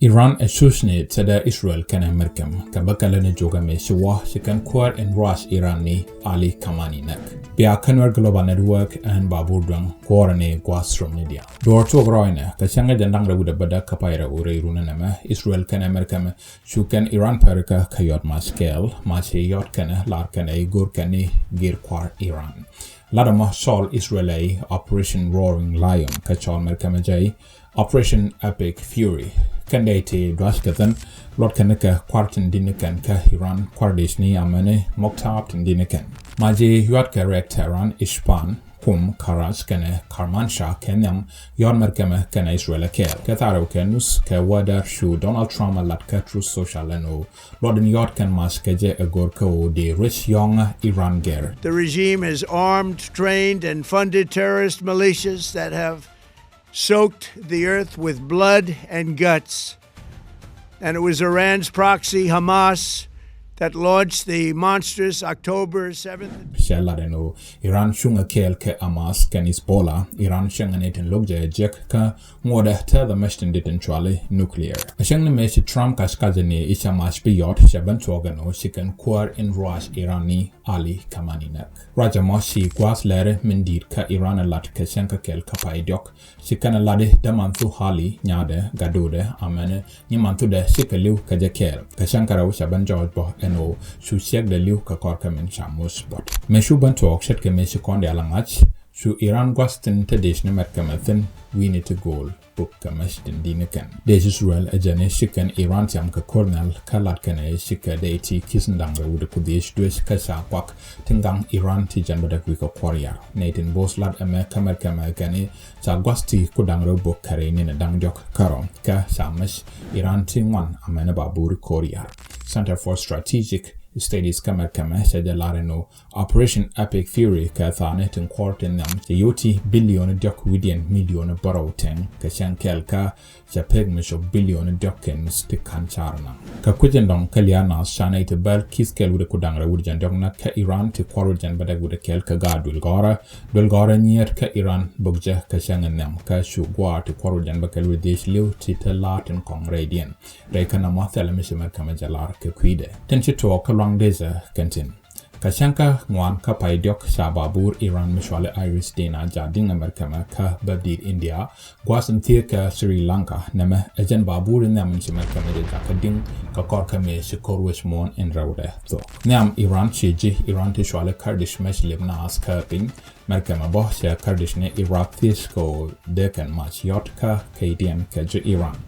Iran associate tada Israel kana Amerikam kabakala na joga me shiwa shikan kwar and rush Iran ni Ali Kamani nak. Bia Kanwar Global Network and Baburdang Kwarane Gwastrom Media. Door to Groina, Kashanga Jandang Rabuda Bada Kapaira Ure Runanama, Israel kana Amerikam, Shukan Iran Perika Kayot Maskel, Machi Yot kana Larkane Gurkani Gir Kwar Iran. Ladama Sol Israeli Operation Roaring Lion Kachol Merkamajay Operation Epic Fury Kandate Dwaskathan Lord Kanaka Kwartan Dinikan Ka Iran Kwardishni Amane Moktabtin Dinikan Maji Yuatka Rek Tehran Ishpan Kum Karas Kane Karmansha Kenyam Yon Merkame Kane Israel Kel Katharo Kenus Ke Wada Shu Donald Trump Latka True Social Leno Lord in Yotkan Maskeje Agorko de Rich Young Iran Ger. The regime has armed, trained, and funded terrorist militias that have soaked the earth with blood and guts. And it was Iran's proxy, Hamas, that launched the monstrous October 7th. Shaladeno, Iran shunga kel ke Hamas ken Hezbollah, Iran shanganetin logja jek ka moda ta the meshtin ditin chwale nuclear. Ashang meshi Trump kaskazani isha mash biyot shaban twogano shikan kwar in rush Irani Ali Kamani nak. Raja moshi kwas lere mindir ka Iran alat ke shanka kel kapaidok shikan alade damanthu hali nyade gadode amene nyimanthu de shikaliu kajakel. Kashankara shaban George bo eno su siek de liu ka korka men chamus bot. Meshu bantok shet ke meshi konde alangach su Iran gwastin tradition metkamethin we need to goal book kamashtin dinikan. Des Israel ajane shikan Iran tiam ka kornal kalat kane shika deiti kisendanga wude kudish dues kasa kwak tingang Iran ti janbadak wika kwaria. Natin bos lad Amerika merkamekane sa gwasti kudangro book kare nina dangjok karom ka samash Iran tingwan amena babur Korea. Center for Strategic Studies Kamerkame Shajalareno Operation Epic Fury Kathanet and Quartin Nam Yoti billion dok widian million borrow ten Kashankel ka Japeg Misho billion dokken stikan charna. Kakujandong Kaliana Shanate Bel Kiskel with the Kudangra Wudjan Dogna ka Iran to Quarujan Badag with the Kel Kagad Dulgora near ka Iran Bugja Kashang and Nam Kashu Gua to Quarujan Bakel with this Liu Tita Latin Kong Radian. Rekanamathel Mishimer Kamajalar Kakwide. Tenchi talk along this canteen. Kashanka Mwan Kapaidok Shababur Iran Mishwale Iris Dana Jading Amerikama Ka Babdid India Gwasan Thirka Sri Lanka Nema Ajan Babur in Naman Shimerkama Jakading Kakorkame Shikorwish Mon in Raude Tho. Nam Iran Shiji Iran Tishwale Kurdish Mesh Libnas Kirping Merkama Bohsha Kurdish ne Iraq Thisko Dekan Mach Yotka KDM Kaja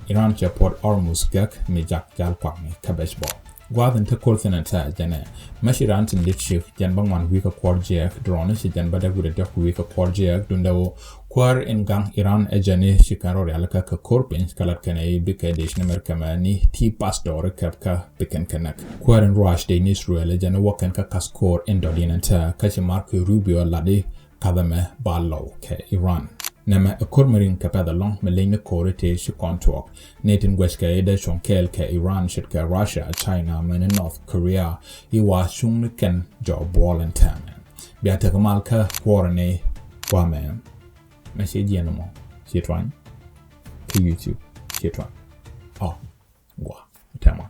Iran Japort Hormuz Gak Mijak Jalkwang Kabeshbo. Gwadan ta kolthanata jana mashirantin litshik janbang man wika kwarjek drone si janbada gude dok wika kwarjek dundawo kwar in gang Iran ejane shikaro realaka ka korpin skalat kanay bika desh namerkama ni ti pastor kapka biken kanak kwar in rush de in Israel jana wakan ka kaskor in dodinanta kashi Marco Rubio lade kadame ballo ke Iran. Nama a kormarin kapada long Melina Korete Shikontok, Nathan Weska Eda Shonkel ke Iran Shitka Russia, China, and North Korea, Iwa Shungniken Job Wall and Tam. Biatakamalka, Warane, Wame, Message Yanamo, Shitwan, to YouTube, Shitwan. Oh, Gua, Tama.